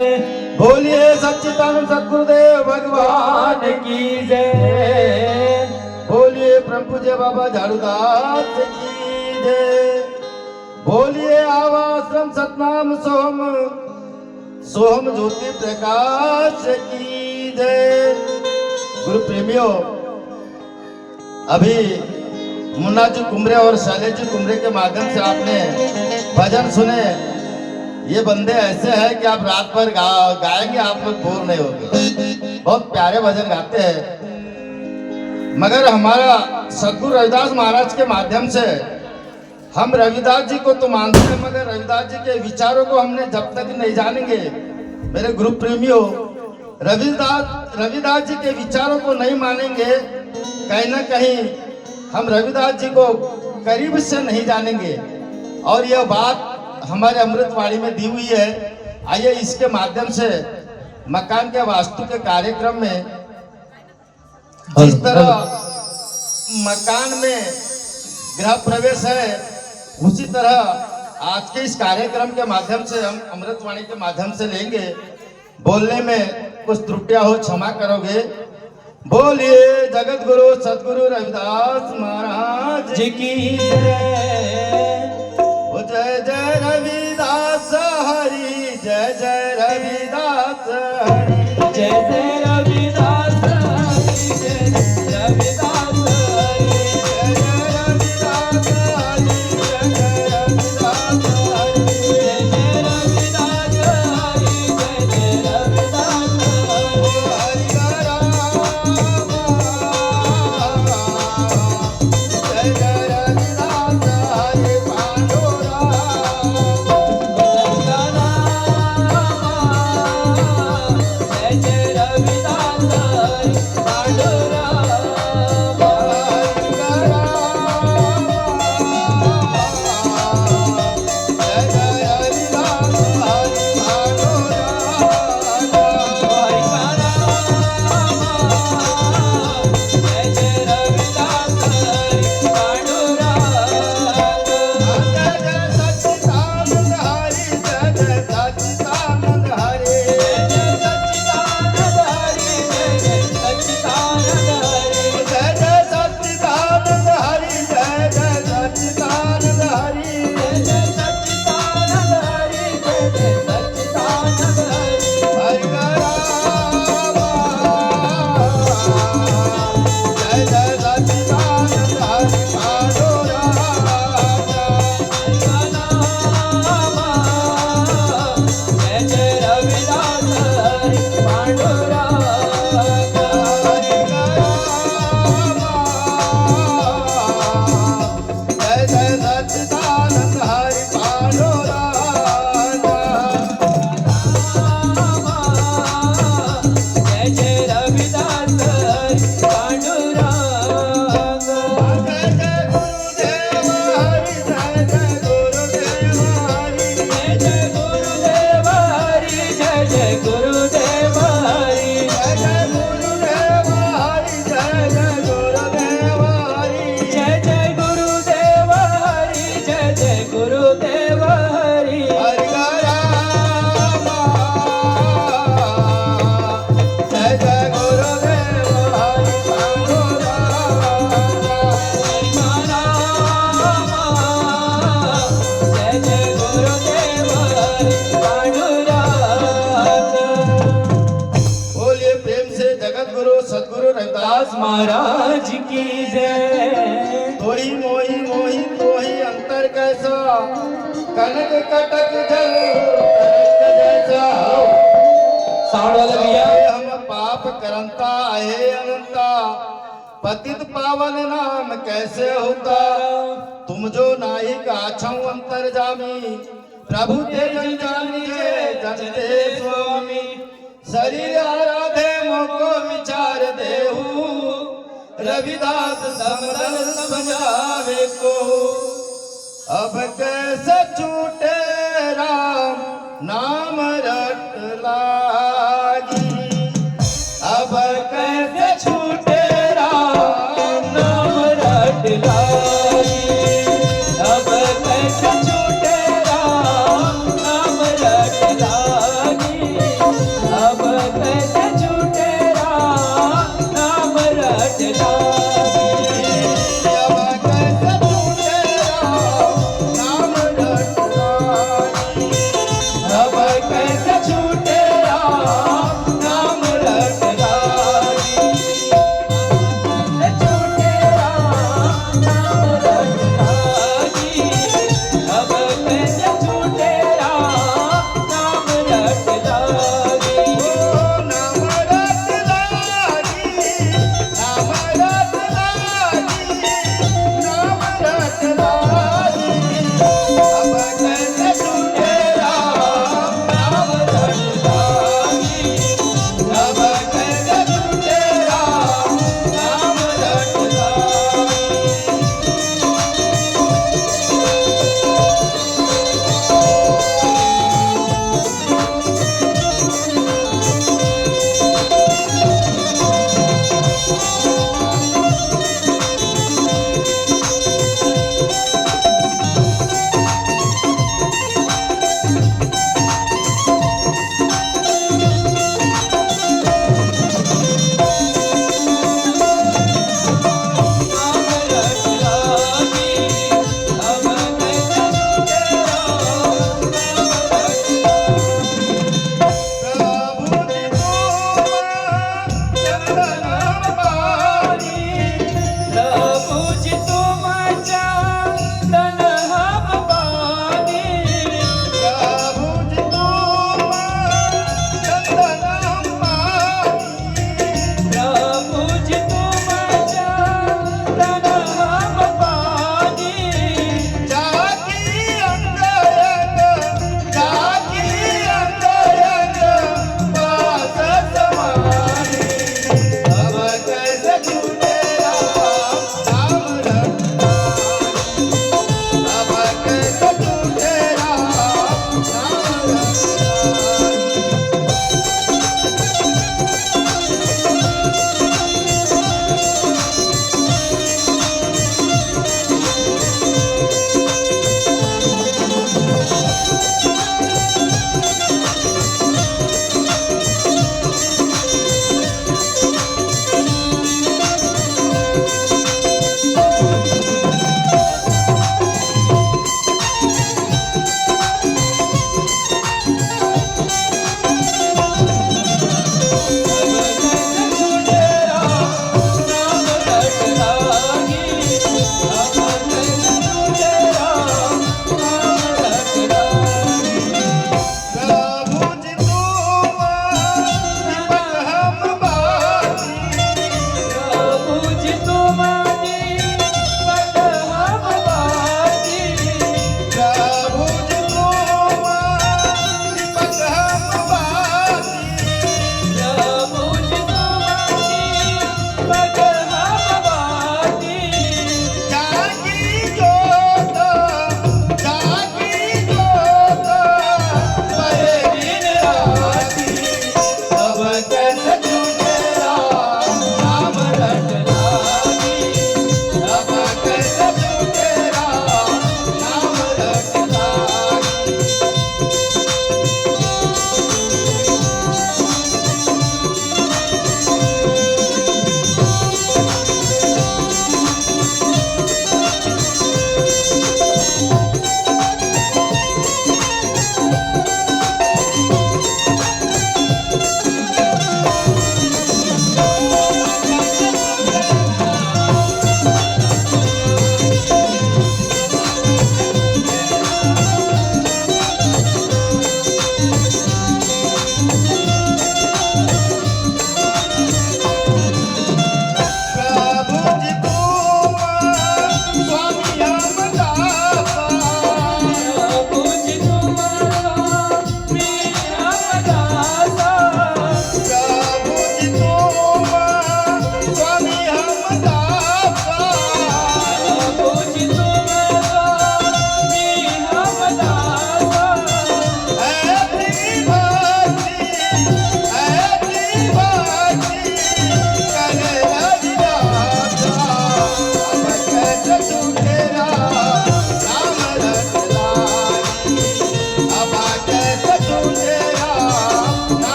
बोलिए सच्चिदानंद सद्गुरुदेव भगवान की जय। बोलिए परम पूज्य बाबा झाड़ूदास की जय। बोलिए आवाश्रम सतनाम सोहम सोहम ज्योति प्रकाश की जय। गुरु प्रेमियों, अभी मुन्ना जी कुमरे और शैलेश जी कुमरे के माध्यम से आपने भजन सुने। ये बंदे ऐसे हैं कि आप रात भर गाएंगे, आप लोग बोर नहीं होंगे। बहुत प्यारे भजन गाते हैं। मगर हमारा सद्गुरु रविदास महाराज के माध्यम से हम रविदास जी को तो मानते हैं, मगर रविदास जी के विचारों को हमने जब तक नहीं जानेंगे, मेरे गुरु प्रेमियों, रविदास जी के विचारों को नहीं मानेंगे, कहीं ना कहीं हम रविदास जी को करीब से नहीं जानेंगे। और यह बात हमारे अमृतवाणी में दी हुई है। आइए इसके माध्यम से मकान के वास्तु के कार्यक्रम में जिस तरह मकान में गृह प्रवेश है, उसी तरह आज के इस कार्यक्रम के माध्यम से हम अमृतवाणी के माध्यम से लेंगे। बोलने में कुछ त्रुटियां हो क्षमा करोगे। बोलिए जगत गुरु सदगुरु रविदास महाराज जी की जय। जय रविदास हरि, जय जय रविदास हरि, जय जय रविदास हरि, जय जय रविदास हरि, जय जय रविदास हरि, जय जय रविदास हरि, जय जय रविदास हरि, जय जय रविदास हरि, हरि राम जय जय रविदास हरि पांडुरंग। महाराज की जय। थोड़ी मोही मोही मोही अंतर कैसा, कनक कटक जल जैसा। हम पाप करंता है अनंता, पतित पावन नाम कैसे होता। तुम जो नाई गाछौ अंतर जामी, प्रभु ते जन जानिए जनते स्वामी। शरीर आराधे मोको विचार देहु, रविदास समदल समझावे को। अब कैसे छूटे राम नाम रट लागी, अब कैसे छूटे राम नाम रट लागी, अब कैसे छूटे राम नाम रट लागी।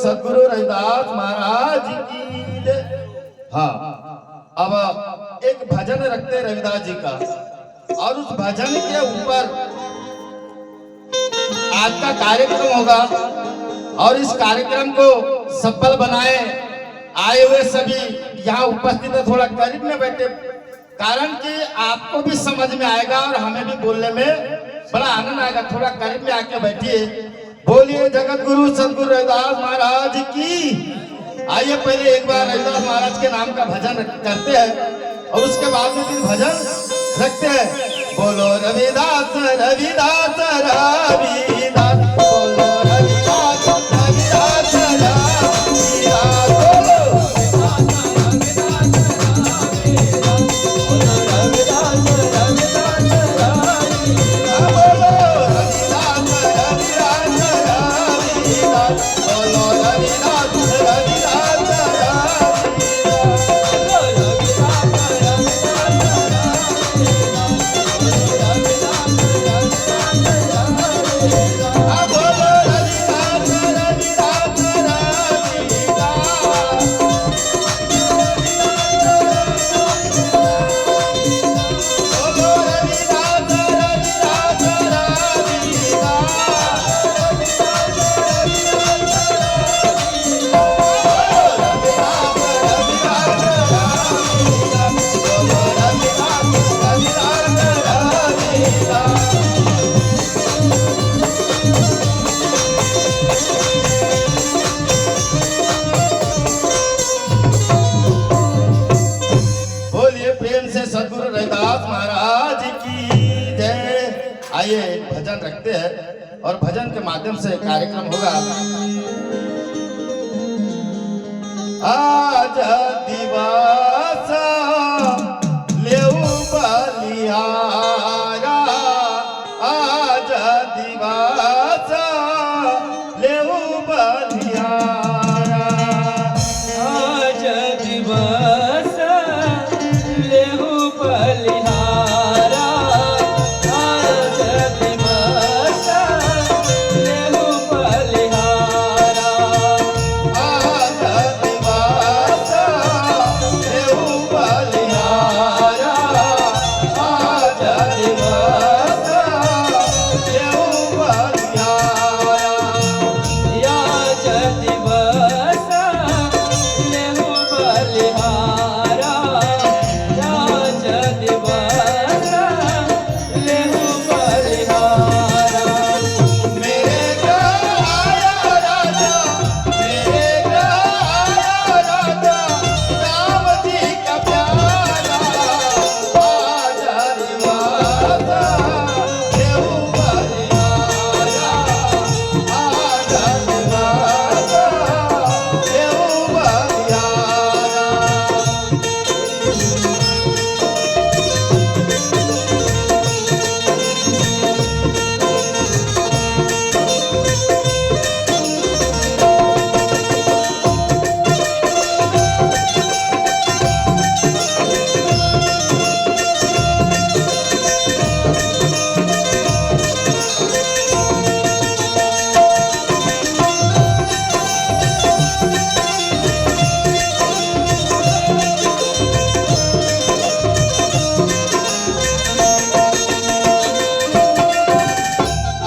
सदगुरु रविदास महाराज की जय। हाँ, अब एक भजन रखते हैं रविदास जी का, और उस भजन के ऊपर आज का कार्यक्रम होगा, और इस कार्यक्रम को सफल बनाए आए हुए सभी यहाँ उपस्थित है, थोड़ा करीब में बैठे, कारण कि आपको भी समझ में आएगा और हमें भी बोलने में बड़ा आनंद आएगा। थोड़ा करीब में आके बैठिए। बोलिए जगत गुरु सदगुरु रविदास महाराज की। आइए पहले एक बार रविदास महाराज के नाम का भजन करते हैं और उसके बाद में फिर भजन रखते हैं। बोलो रविदास रविदास रविदास, बोलो रविदास रविदास रविदास, बोलो आइए भजन रखते हैं और भजन के माध्यम से कार्यक्रम होगा। आज दिवस लेऊ बलिहारा, आज दिवस लेऊ बलिहारा, आज दिवस लेहु बलिहारा, आज दिवस लेहु बलिहारा, आज दिवस लेऊ बलिहारा, आज दिवस लेऊ बलिहारा, आज दिवस लेहु बलिहारा, आज दिवस लेहु बलिहारा। मेरे घर आया राजा, मेरे घर आया राजा, राम जी का प्यारा, आज दिवस लेऊ बलिहारा, आज दिवस लेऊ बलिहारा।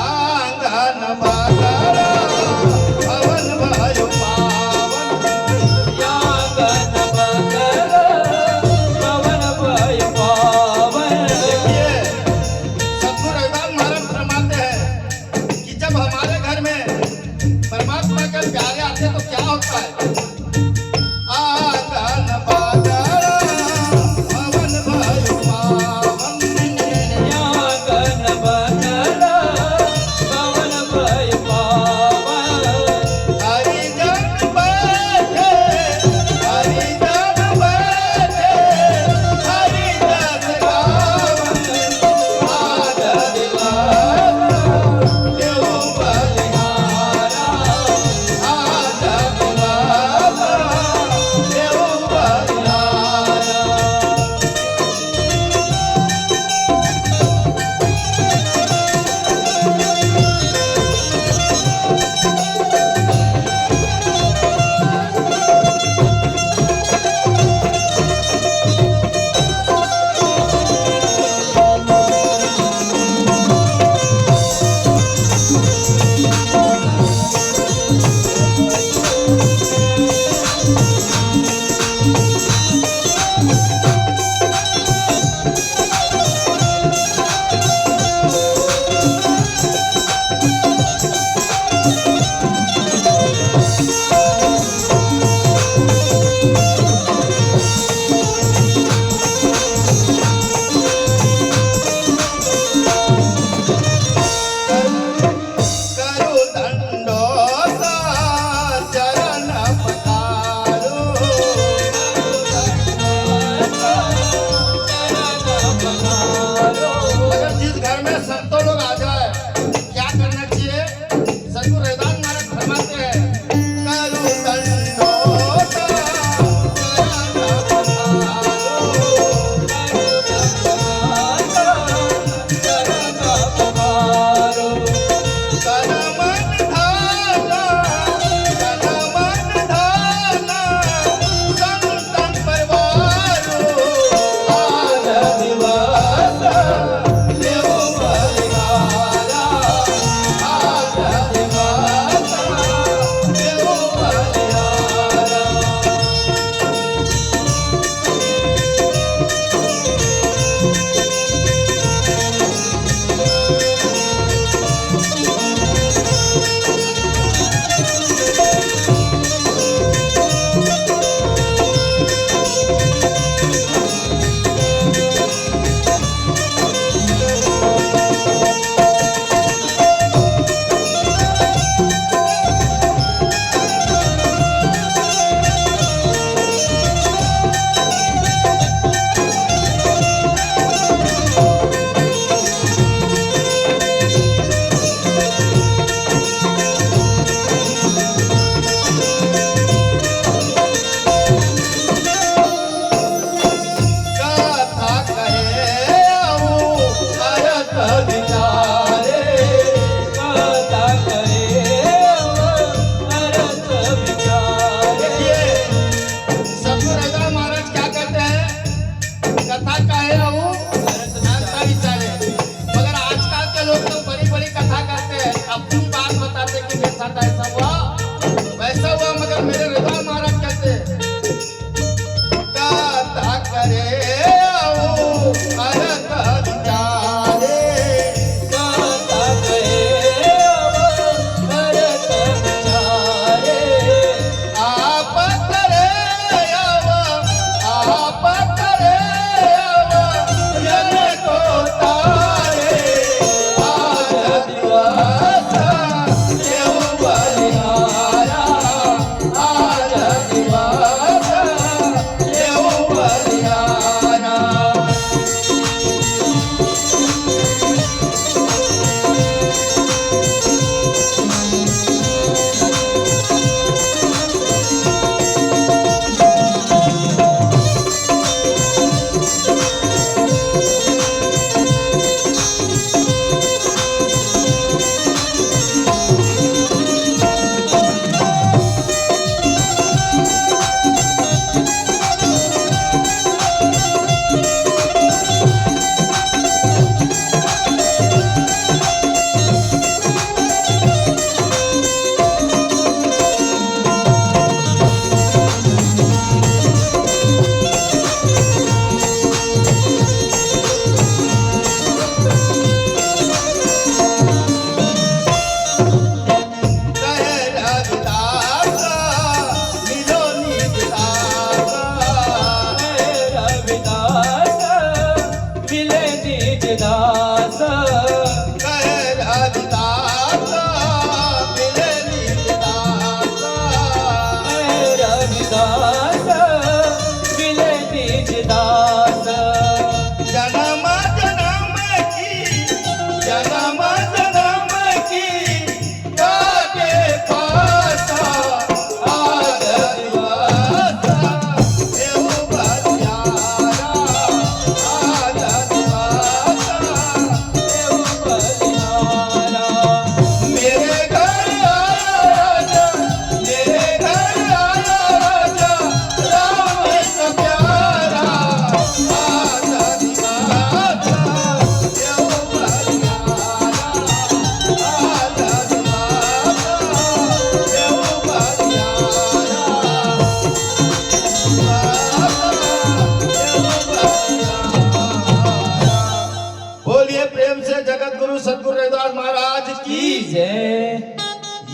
आंगन बागरा पवन भयो पावन, यागन बकर पवन भय पावन। देखिए सदगुरु रविदास महाराज फरमाते हैं कि जब हमारे घर में परमात्मा के प्यारे आते हैं तो क्या होता है। आंगन बागरा पवन भयो पावन, यागन बकर पवन भय पावन। हरिजन बैठे, हरिजन बैठे, हरिजन गावन, आज दिवस लेऊ बलिहारा, आज दिवस करू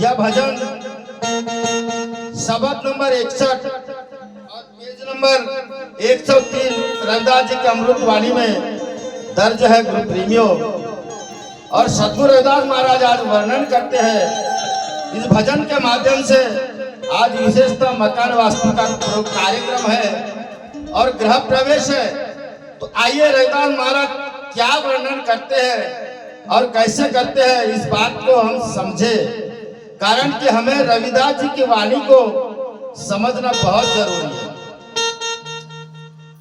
यह भजन सबक नंबर 61 और पेज नंबर 103 रविदास जी के अमृत वाणी में दर्ज है गुरु प्रेमियों। और सद्गुरु रविदास महाराज आज वर्णन करते हैं इस भजन के माध्यम से। आज विशेषतः मकान वास्तु का कार्यक्रम है और गृह प्रवेश है। तो आइए रविदास महाराज क्या वर्णन करते हैं और कैसे करते हैं इस बात को हम समझे। कारण कि हमें रविदास जी की वाणी को समझना बहुत जरूरी है,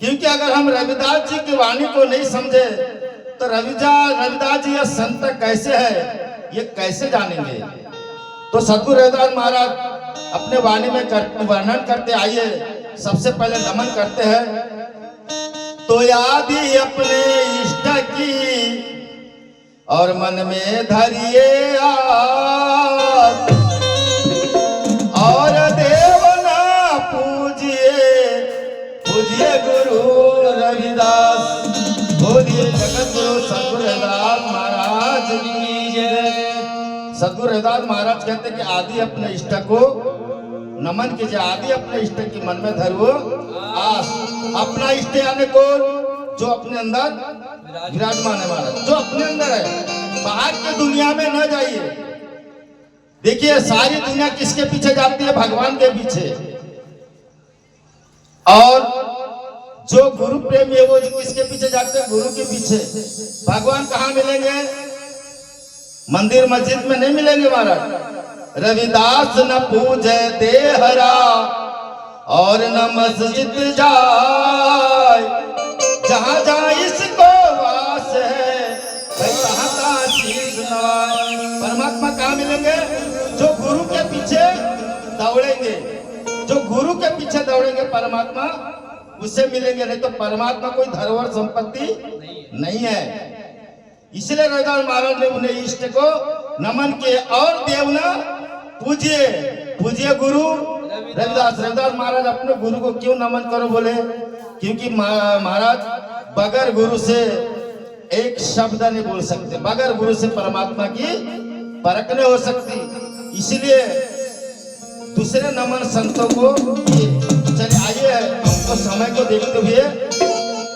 क्योंकि अगर हम रविदास जी की वाणी को नहीं समझे तो रविदास जी यह संत कैसे है ये कैसे जानेंगे। तो सद्गुरु रविदास महाराज अपने वाणी में वर्णन करते। आइए सबसे पहले नमन करते हैं। तो यादी अपने इष्ट की और मन में धरिए आस, और देव ना पूजिए गुरु रविदास। बोलिए जगत गुरु सद्गुरु रविदास महाराज की जय। सद्गुरु रविदास महाराज कहते कि आदि अपने इष्ट को नमन कीजिए। आदि अपने इष्ट की मन में धरो आस। अपना इष्ट यानी कौन? जो अपने अंदर विराजमान है महाराज, जो अपने अंदर है। बाहर की दुनिया में न जाइए। देखिए सारी दुनिया किसके पीछे जाती है? भगवान के पीछे। और जो गुरु प्रेमी है वो किसके पीछे जाते हैं? गुरु के पीछे। भगवान कहाँ मिलेंगे? मंदिर मस्जिद में नहीं मिलेंगे महाराज। रविदास न पूजे देहरा और न मस्जिद जाए, जहां जहां इसको वास है भाई कहां का चीज नवाए। परमात्मा कहाँ मिलेंगे? जो गुरु के पीछे दौड़ेंगे, जो गुरु के पीछे दौड़ेंगे परमात्मा उससे मिलेंगे। नहीं तो परमात्मा कोई धरोहर संपत्ति नहीं है। इसलिए रविदास महाराज ने उन्हें इष्ट को नमन किए और देवना पूजिए गुरु रविदास। रविदास महाराज अपने गुरु को क्यों नमन करो बोले? क्योंकि महाराज बगैर गुरु से एक शब्द नहीं बोल सकते, बगैर गुरु से परमात्मा की परख नहीं हो सकती। इसलिए दूसरे नमन संतों को चलिए आइए हमको समय को देखते हुए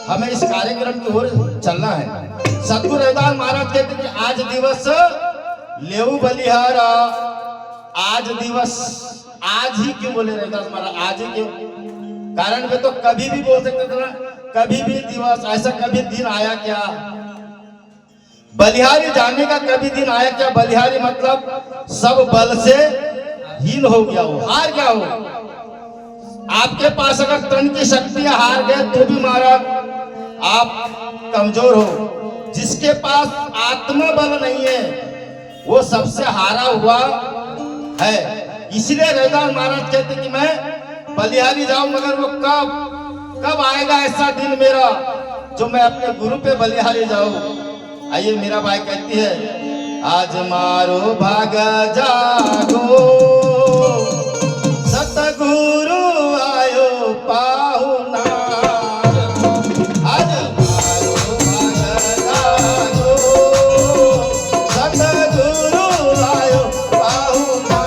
हमें इस कार्यक्रम की ओर चलना है। सद्गुरु रविदास महाराज कहते कि आज दिवस लेऊ बलिहारा। आज दिवस, आज ही क्यों बोले रविदास महाराज? आज ही क्यों? कारण वे तो कभी भी बोल सकते थे ना, कभी भी दिवस। ऐसा कभी दिन आया क्या? बलिहारी जाने का कभी दिन आया क्या? बलिहारी मतलब सब बल से हीन हो गया हो, हार गया हो। आपके पास अगर तन की शक्तियां हार गए तो भी महाराज आप कमजोर हो। जिसके पास आत्मा बल नहीं है वो सबसे हारा हुआ है। इसलिए रविदास महाराज कहते कि मैं बलिहारी जाऊं, मगर वो कब आएगा ऐसा दिन मेरा जो मैं अपने गुरु पे बलिहारी जाऊं। आइए मेरा भाई कहती है आज मारो भाग जागो सतगुरु आयो पाहुना। आज मारो भाग जागो सतगुरु आयो पाहुना।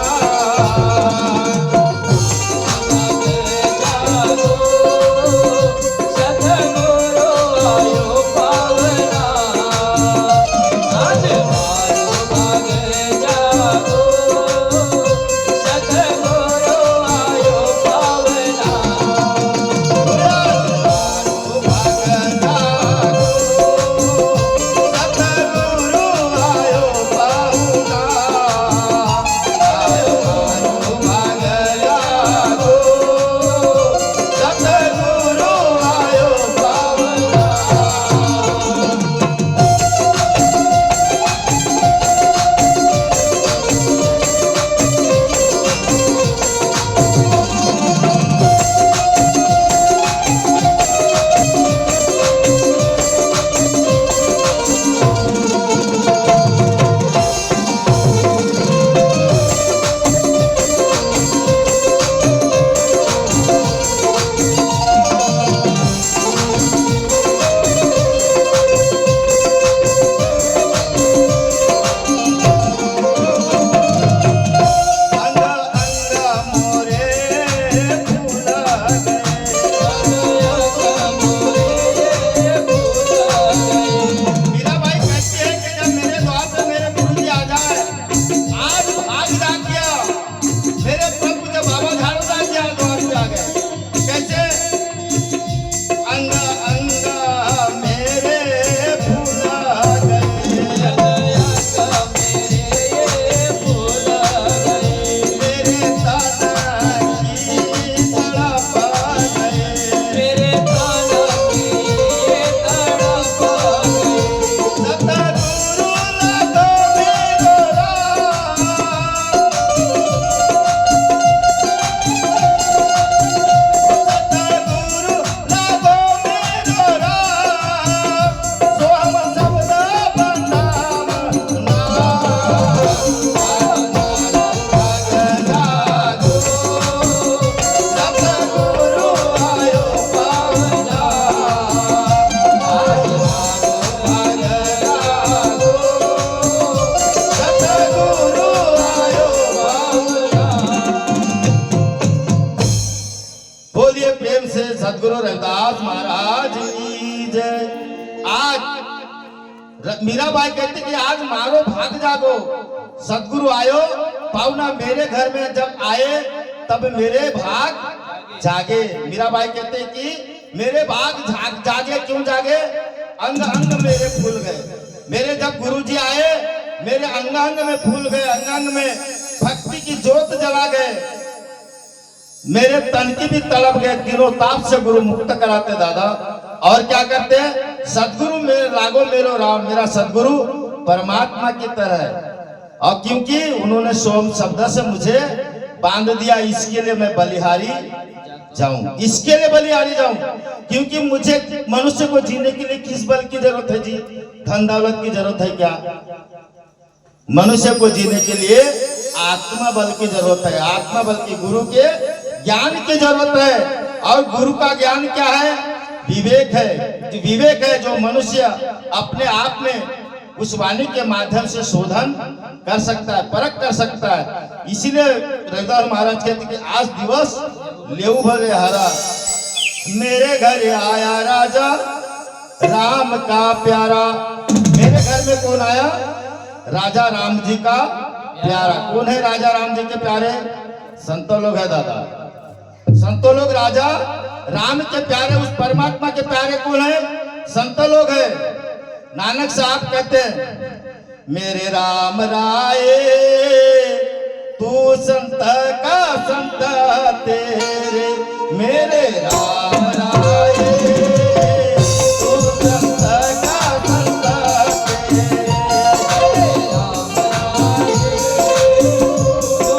सतगुरु आयो पावना। आज मारो भाग जागो रविदास महाराज की जय। आज मीराबाई कहते कि आज मारो भाग जागो, सदगुरु आयो पावना मेरे घर में जब आए तब मेरे भाग जागे। मीराबाई कहते कि मेरे भाग जागे, क्यों जागे? अंग अंग मेरे फूल गए। मेरे जब गुरुजी आए मेरे अंग अंग में फूल गए, अंग अंग में भक्ति की जोत जला गए, मेरे तन की भी तड़प गए। तीनों ताप से गुरु मुक्त कराते दादा। और क्या करते हैं? सदगुरु मेरे लागो मेरो राम, मेरा सदगुरु परमात्मा की तरह है। और क्योंकि उन्होंने सोम शब्द से मुझे बांध दिया, इसके लिए मैं बलिहारी जाऊं, इसके लिए बलिहारी जाऊं। क्योंकि मुझे मनुष्य को जीने के लिए किस बल की जरूरत है जी? धन दौलत की जरूरत है क्या? मनुष्य को जीने के लिए आत्मा बल की जरूरत है, आत्मा बल की, गुरु के ज्ञान की जरूरत है। और गुरु का ज्ञान क्या है? विवेक है। विवेक है जो मनुष्य अपने आप में उस वाणी के माध्यम से शोधन कर सकता है, परख कर सकता है। इसीलिए रविदास महाराज कहते कि आज दिवस लेऊ भरे हरा, मेरे घर आया राजा राम का प्यारा। मेरे घर में कौन आया? राजा राम जी का प्यारा। कौन है राजा राम जी के प्यारे? संतों लोग है दादा। संतों लोग राजा राम के प्यारे, उस परमात्मा के प्यारे कौन है? संतों लोग है। नानक साहब कहते हैं मेरे राम राय तू संत का संत तेरे, मेरे राम राय तू संत का संत तेरे, राम राय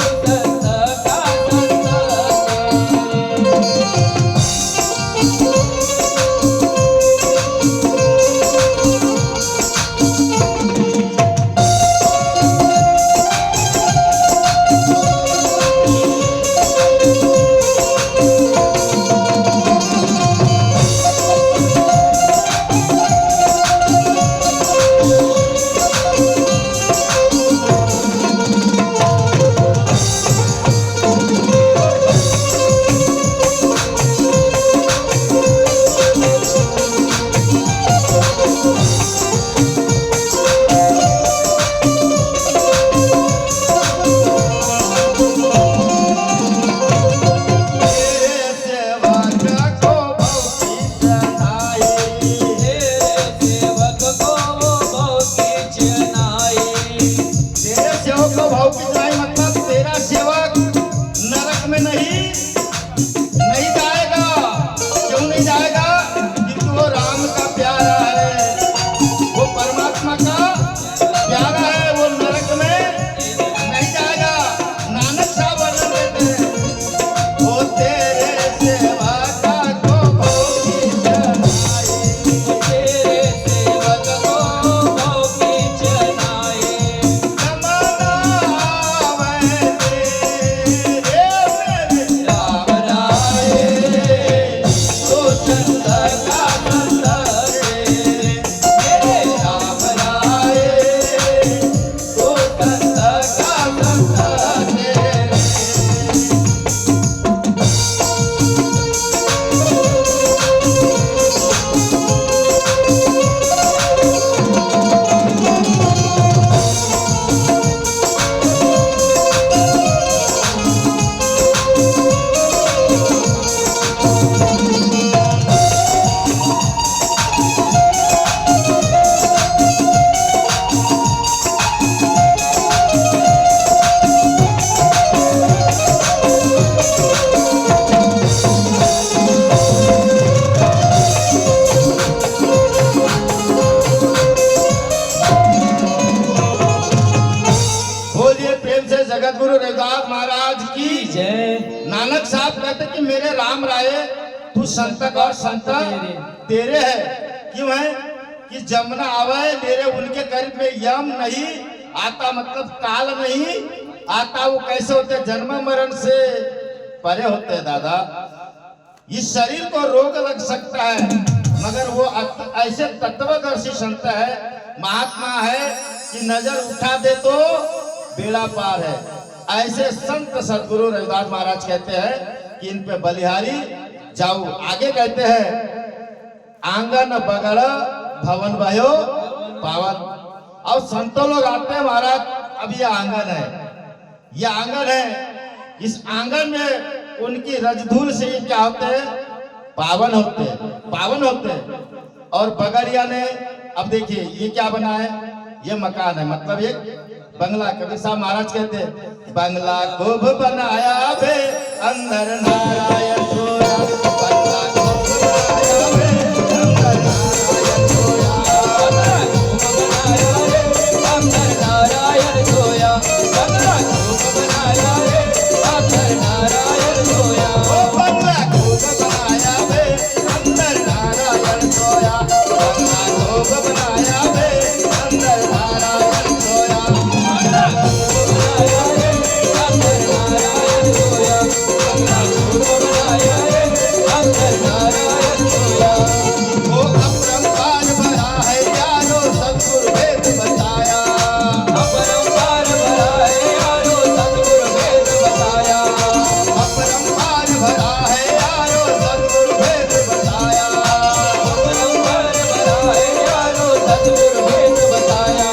तू संत का संत नानक साहब कहते कि मेरे राम राय तू संत और संत तेरे है। क्यों है कि जमुना आवे मेरे उनके करीब में यम नहीं आता, मतलब काल नहीं आता। वो कैसे होते? जन्म मरण से परे होते हैं दादा। इस शरीर को रोग लग सकता है मगर वो ऐसे तत्वदर्शी संत है, महात्मा है कि नजर उठा दे तो बेड़ा पार है। ऐसे संत सदगुरु रविदास महाराज कहते हैं कि इन पे बलिहारी जाओ। आगे कहते हैं आंगन बगड़ भवन भयो पावन। अब संतों लोग आते हैं महाराज, अब ये आंगन है, ये आंगन है, इस आंगन में उनकी रजधूल से ये क्या होते हैं, पावन होते हैं, पावन होते हैं। और बगड़िया ने, अब देखिए ये क्या बना है, ये मकान है, मतलब ये बंगला। कबीर साहब महाराज कहते हैं बंगला खूब बनाया बे अंदर नारायण सोया, बंगला खूब बनाया बे अंदर नारायण सोया, अंदर नारायण सोया, बंगला खूब बनाया रे अंदर नारायण सोया। ओ बंगला खूब बनाया बे अंदर नारायण सोया, बंगला खूब बनाया बे अंदर नारायण सोया। बंगला खूब बनाया रे अंदर नारायण सोया, बंगला खूब बनाया रे अंदर नारायण सोया। वो अपरंपार भरा है यारो सतगुरु वेद बताया, अपरंपार भरा है यारो सतगुरु वेद बताया, अपरंपार भरा है यारो सतगुरु वेद बताया। अपरंपार भरा है यारो सतगुरु वेद बताया।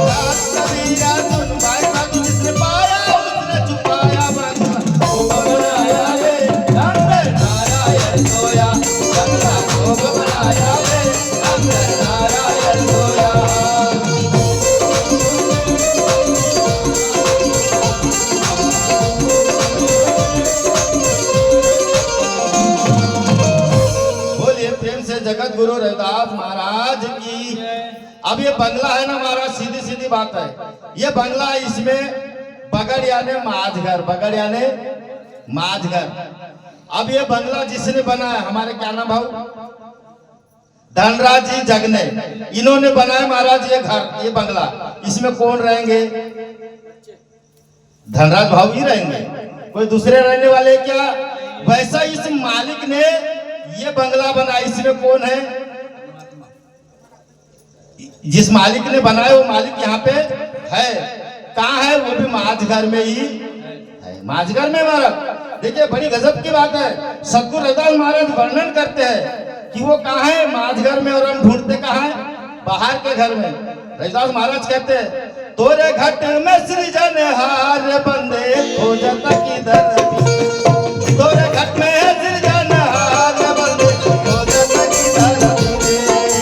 रात कबीरा सुन भाई साधु जिसने पाया उसने छुपाया बंगला खूब बनाया रे अंदर नारायण सोया, बंगला खूब बनाया रे अंदर नारायण सोया। बोलिए प्रेम से जगत गुरु रविदास महाराज की। अब ये बंगला है ना महाराज, सीधी सीधी बात है, ये बंगला है, इसमें बगड़ यानी माझघर, बगड़ यानी माझघर। अब ये बंगला जिसने बनाया, हमारे क्या नाम भाऊ, धनराज जी जगने, इन्होंने बनाया महाराज ये घर, ये बंगला। इसमें कौन रहेंगे, धनराज भाऊ ही रहेंगे, कोई दूसरे रहने वाले क्या। वैसा इस मालिक ने ये बंगला बनाया, इसमें कौन है, जिस मालिक ने बनाया वो मालिक यहाँ पे है। कहाँ है, वो भी माझघर में ही है, माझघर में महाराज। देखिए बड़ी गजब की बात है, सतगुरु रविदास महाराज वर्णन करते हैं कि वो कहाँ है, माझघर में, और हम ढूंढते कहाँ है, बाहर के घर में। रविदास महाराज कहते हैं तोरे घट में सृजनहार बंदे खोजत किधर, तोरे घट में सृजनहार बंदे खोजत किधर।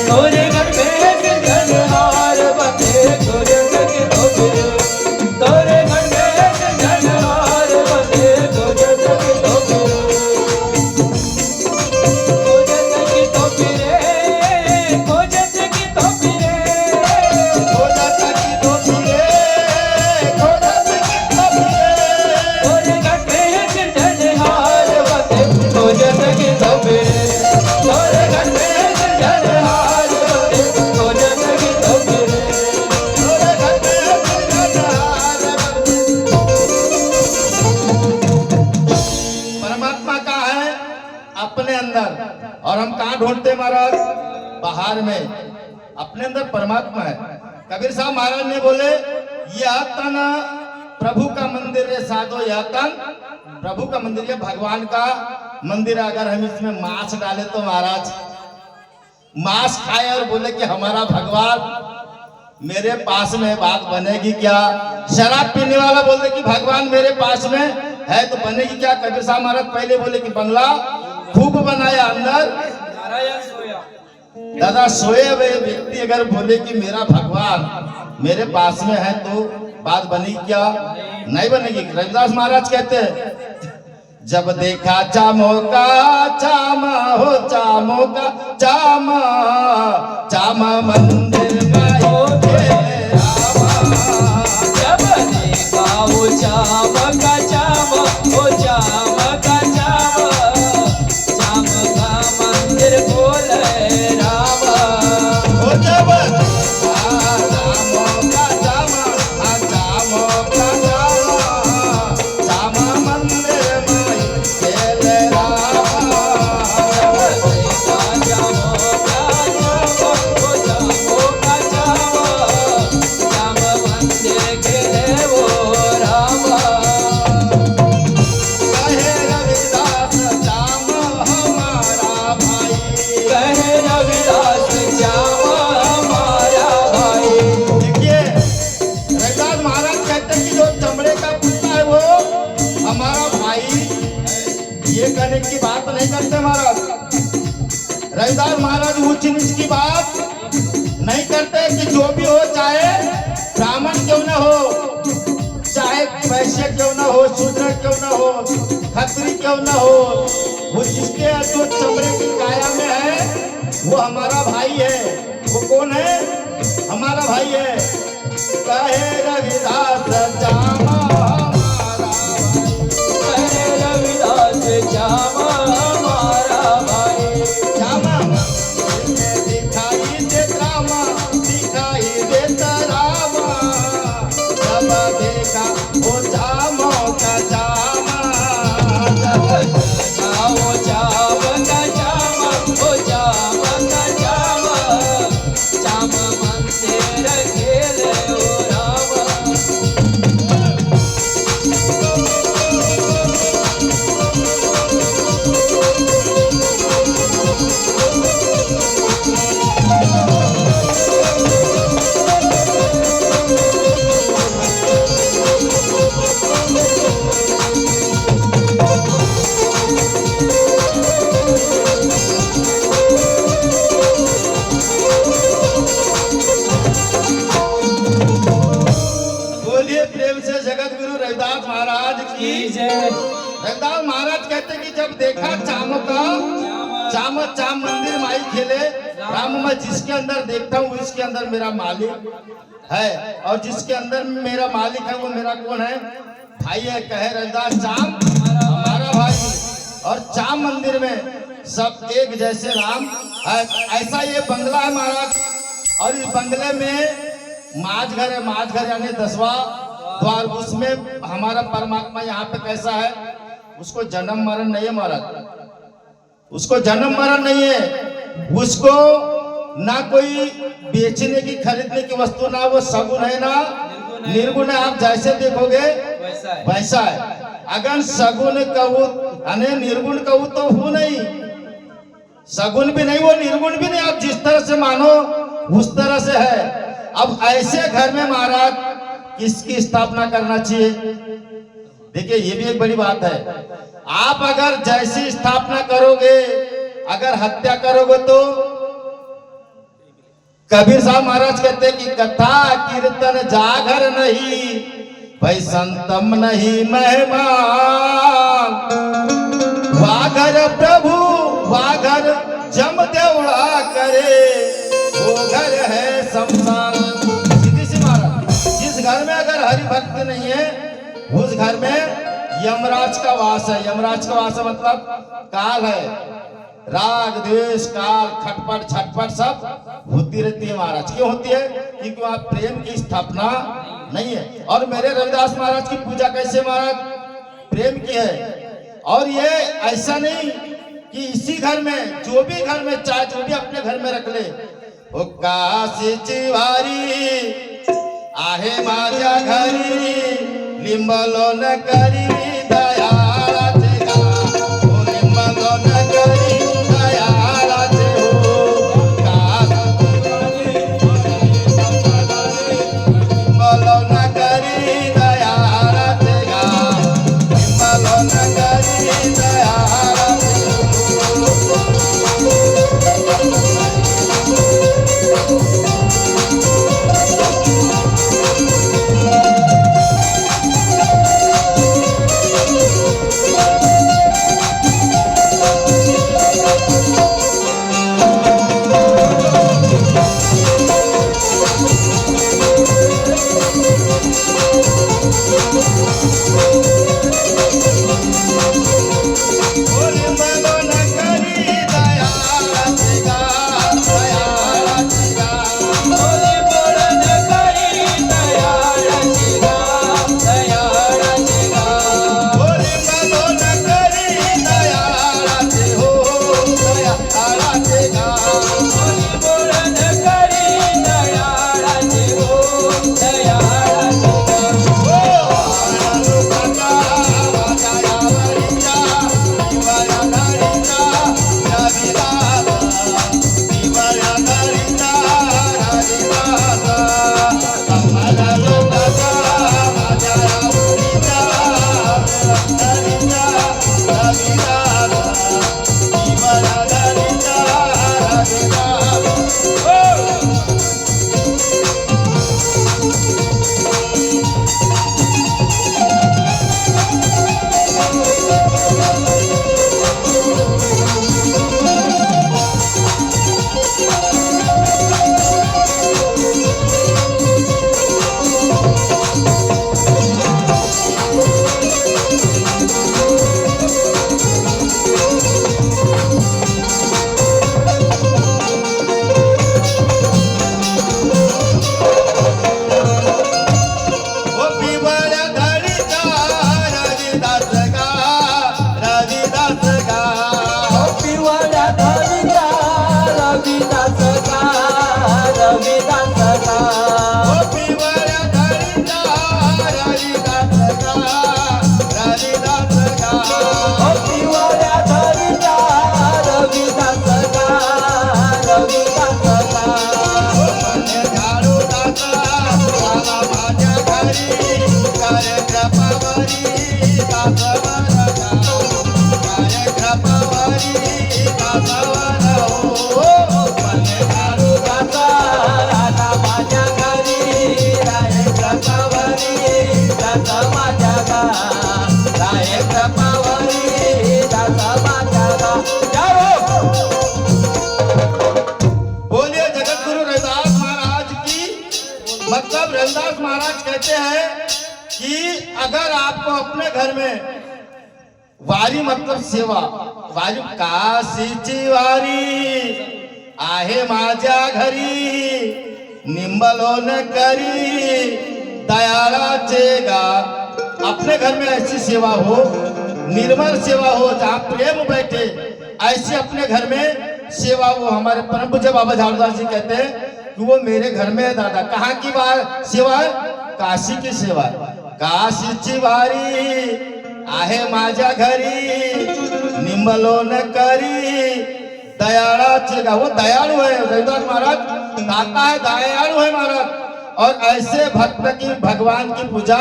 तोरे घर में सृजनहार बंदे खोजत किधर, तोरे घर में सृजनहार बंदे खोजत किधर, खोजत किधर रे, खोजत किधर रे, खोजत किधर रे, खोजत किधर रे। तोरे घर में सृजनहार बंदे खोजत किधर रे, तोरे घर में सृजनहार बंदे खोजत किधर रे। तोरे घट में सृजनहार बंदे। परमात्मा कहाँ है, अपने अंदर, और हम कहाँ ढूंढते महाराज, बाहर में। अपने अंदर परमात्मा है। कबीर साहब महाराज ने बोले यह तन प्रभु का मंदिर है साधो, यह तन प्रभु का मंदिर, ये भगवान का मंदिर है। अगर हम इसमें मांस डाले तो महाराज, मांस खाए और बोले कि हमारा भगवान मेरे पास में, बात बनेगी क्या। शराब पीने वाला बोले कि भगवान मेरे पास में है, तो बनेगी क्या। कबीर साहब महाराज पहले बोले कि बंगला खूब बनाया अंदर नारायण सोया, दादा सोए हुए व्यक्ति अगर बोले कि मेरा भगवान मेरे पास में है, तो बात बनेगी क्या, नहीं बनेगी। रविदास महाराज कहते हैं जब देखा चामो का चामा हो, चामो का चामा, चामा मंदिर में हो गेले रामा। जब देखा वो चाम का चाम, वो चाम का चाम, चाम का मंदिर बोले रामा। ओ जब देखा चामो का चामा, हाँ चामो का चामा, चामा मंदिर में गेले रामा। जब देखा चामो का चाम, वो चामो का चाम, चाम मंदिर खेले वो रामा। रविदास महाराज ऊंच नीच की बात नहीं करते कि जो भी हो, चाहे ब्राह्मण क्यों न हो, चाहे वैश्य क्यों न हो, शूद्र क्यों न हो, खत्री क्यों न हो, वो जिसके जो चमड़े की काया में है वो हमारा भाई है। वो कौन है? हमारा भाई है। कहे रविदास जामा कहे रविदास जामा हमारा भाई। जामा दिखाई देता रामा, दिखाई देता रामा, जब देखा वो जामो का जामा, वो जाम का जामा, वो जाम का जामा, जाम मंदिर खेले ओ रामा। बोलिए प्रेम से जगत गुरु रविदास महाराज की की जय। जय। रविदास महाराज कहते कि जब देखा चामों का चाम मंदिर माई खेले राम, मैं जिसके अंदर देखता हूँ इसके अंदर मेरा मालिक है, और जिसके अंदर मेरा मालिक है वो मेरा कौन है? भाई है। कहे रविदास चाम हमारा भाई, और चाम मंदिर में सब एक जैसे राम है। ऐसा ये बंगला है महाराज, और इस बंगले में माझ घर है। माझ घर यानी 10वां द्वार। उसमें हमारा परमात्मा यहाँ पे कैसा है? उसको जन्म मरण नहीं है महाराज, उसको जन्म मरण नहीं है, उसको ना कोई बेचने की खरीदने की वस्तु, ना वो सगुन है ना निर्गुण है। आप जैसे देखोगे वैसा है। वैसा है। अगर सगुन कहूँ अने निर्गुण कहूँ तो हूँ नहीं, सगुन भी नहीं वो निर्गुण भी नहीं। आप जिस तरह से मानो उस तरह से है। अब ऐसे घर में महाराज किसकी स्थापना करना चाहिए? देखिए ये भी एक बड़ी बात है। आप अगर जैसी स्थापना करोगे, अगर हत्या करोगे तो कबीर साहब महाराज कहते हैं कि कथा कीर्तन जागर नहीं, भाई संतम नहीं मेहमान। वाघर प्रभु वाघर जम देवड़ा करे, वो घर है शमशान। सीधी सी महाराज, जिस घर में अगर हरि भक्त नहीं है उस घर में यमराज का वास है। यमराज का वास है मतलब काल है, राग द्वेष काल खटपट छटपट सब होती रहती है महाराज। क्यों होती है? क्योंकि वहां प्रेम की स्थापना नहीं है। और मेरे रविदास महाराज की पूजा कैसे महाराज? प्रेम की है। और ये ऐसा नहीं कि इसी घर में, जो भी घर में चाहे जो भी अपने घर में रख ले। ओ काशी चिवारी आहे माझ्या घरी, लिंबलो न करी दयाळाचे गा, ओ लिंबलो न करी दयाळाचे हो, लिंबलो न करी दयाळाचे गा, लिंबलो न करी दयाळाचे हो। बोलिए जगतगुरु रविदास महाराज की। मतलब रविदास महाराज कहते हैं कि अगर आपको अपने घर में वारी मतलब सेवा, वारी काशीची वारी आहे माझ्या घरी, निंबलोन करी दयाळाचे गा। अपने घर में ऐसी सेवा हो, निर्मल सेवा हो, जहाँ प्रेम बैठे, ऐसी अपने घर में सेवा हो। हमारे परम पूज्य बाबा झाड़ूदास जी कहते हैं कि वो मेरे घर में है दादा। कहाँ की बात सेवा है? काशी की सेवा। काशीची वारी आहे माझ्या घरी, निंबलोन करी दयाळाचे गा। वो दयाळु है रविदास महाराज, दाता है, दयाळु है महाराज। और ऐसे भक्त की, भगवान की पूजा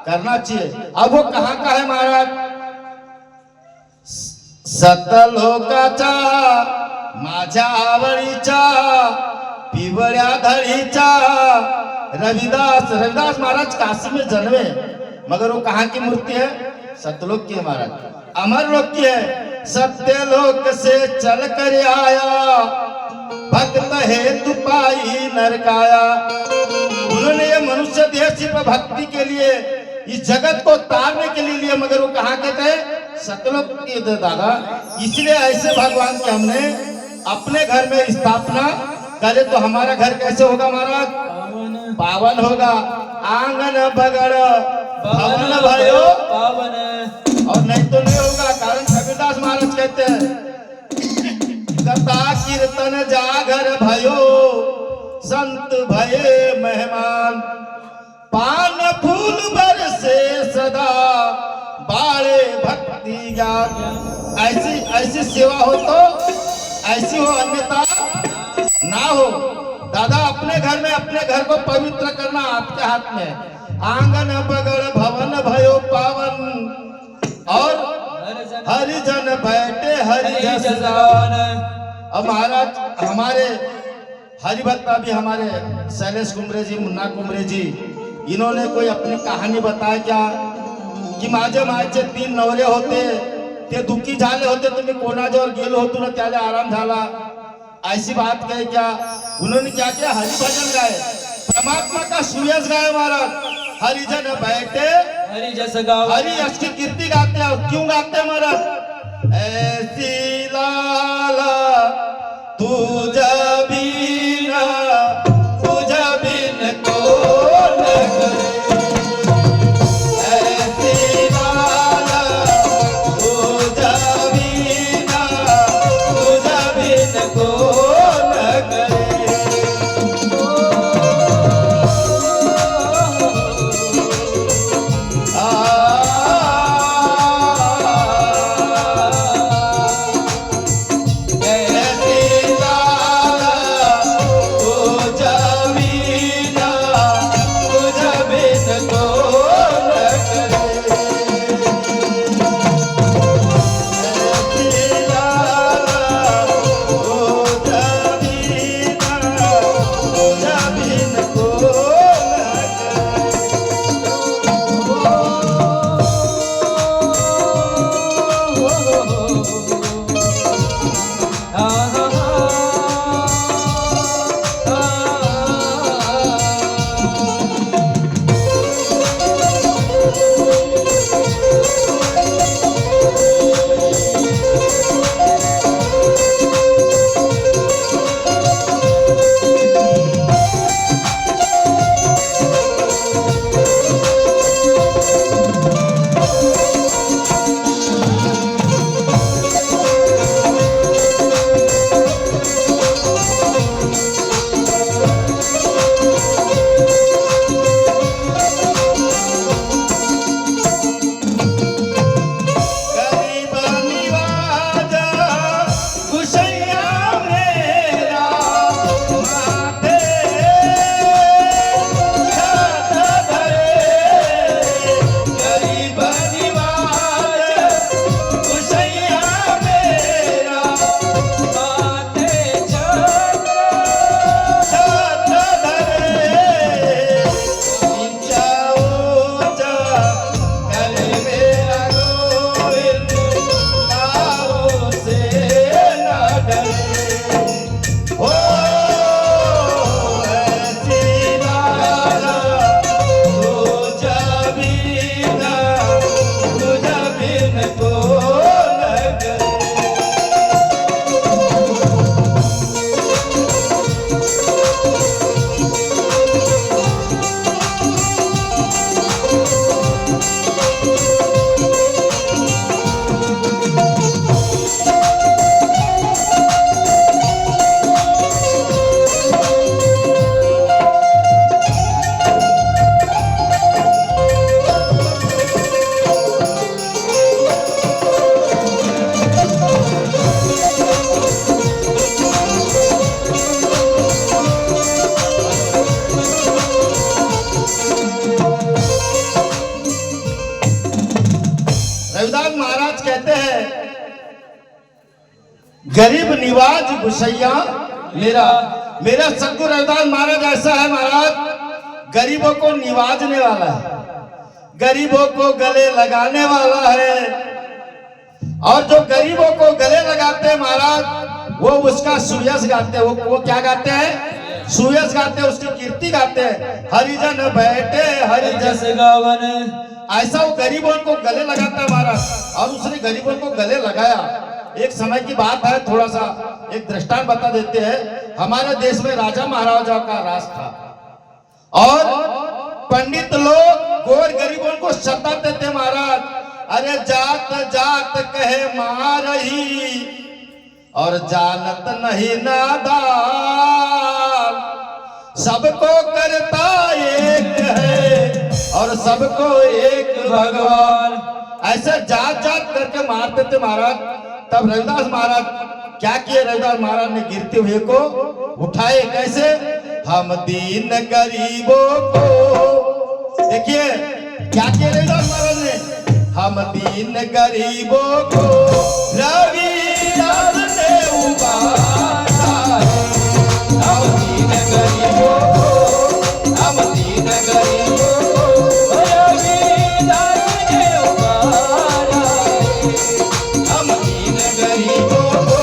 करना चाहिए। अब वो कहाँ का है महाराज? सतलोकाचा माझ्या आवडीचा, पिवळ्या धडीचा रविदास। रविदास महाराज काशी में जन्मे, मगर वो कहाँ की मूर्ति है? सतलोक की है महाराज, अमर लोक की है। सत्यलोक से चल कर आया, भक्त हेतु पाई नरकाया। उन्होंने ये मनुष्य देह सिर्फ भक्ति के लिए, इस जगत को तारने के लिए, मगर वो कहाँ के थे? सतलोक के थे दादा। इसलिए ऐसे भगवान के हमने अपने घर में स्थापना करे तो हमारा घर कैसे होगा महाराज? पावन होगा। आंगन बगड़ भवन भयो पावन, और नहीं तो नहीं होगा। कारण कबीरदास महाराज कहते हैं कथा कीर्तन जागर भयो, संत भये मेहमान, पान फूल बरसे सदा बाड़े भक्ति ज्ञान। ऐसी ऐसी सेवा हो तो ऐसी हो, अन्यथा ना हो। दादा अपने घर में अपने घर को पवित्र करना आपके हाथ में है। आंगन बगड़ भवन भयो पावन, और हरिजन बैठे हरि जस गावन। अब महाराज हमारे हरिभक्त अभी हमारे शैलेश कुमरे जी, मुन्ना कुमरे जी, इन्होंने कोई अपनी कहानी बताया क्या की माझे मायचे 3 नवरे होते, ते दुखी झाले होते, तुम्ही कोणाजवळ गेलो होतो ना त्याला आराम झाला, ऐसी बात कहे क्या? उन्होंने क्या किया? हरिभजन गाए, परमात्मा का सुयस गाए महाराज। हरिजन बैठे हरि जस गावन, हरि यश की कीर्ति गाते हैं। क्यों गाते हैं महाराज? ऐसी लाला तुझ बिन, तुझ बिन कौन करे, ऐसी लाला तुझ बिन, तुझ बिन कौन करे। ऐसी लाला रविदास महाराज कहते हैं, गरीब निवाज गुसैया मेरा। मेरा सद्गुरु रविदास महाराज ऐसा है महाराज, गरीबों को निवाजने वाला है, गरीबों को गले लगाने वाला है। और जो गरीबों को गले लगाते हैं महाराज, वो उसका सुयस गाते हैं। वो क्या गाते हैं? सुयस गाते हैं, उसकी कीर्ति गाते हैं। हरिजन बैठे हरिजस गावन। ऐसा वो गरीबों को गले लगाता है महाराज। और उसने गरीबों को गले लगाया। एक समय की बात है, थोड़ा सा एक दृष्टांत बता देते हैं। हमारे देश में राजा महाराजाओं का राज था और पंडित लोग गोर गरीबों को सताते थे महाराज। अरे जात जात कहे मारही और जानत नहीं नादान, सबको करता एक है और सबको एक भगवान। ऐसे जात जात करके मारते थे महाराज। तब रविदास महाराज क्या किए? रविदास महाराज ने गिरते हुए को उठाए। कैसे? हम दीन गरीबों को, देखिए क्या किए रविदास महाराज ने? हम दीन गरीबों को रविदास ने उबारा है। हम दीन गरीबों को, हम दीन गरीबों को रविदास ने उबारा है। हम दीन गरीबों को,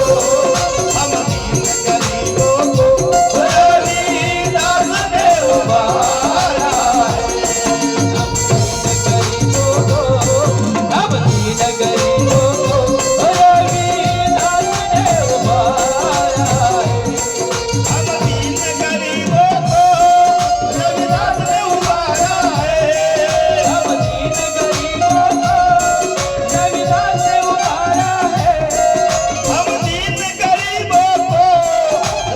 हम दीन गरीबों को रविदास ने उबारा है। हम दीन गरीबों को रविदास ने उबारा है। हम दीन गरीबों को रविदास ने उबारा है। हम दीन गरीबों को रविदास ने उबारा है। हम दीन गरीबों को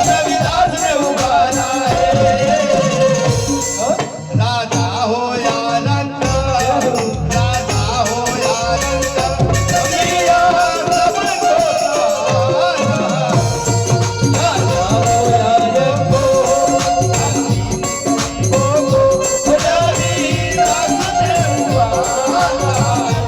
रविदास ने उबारा है। राजा हो या रंग, राजा हो या रंग, दुनिया सबको सहारा। राजा हो या रंगो, रविदास ने उबारा है।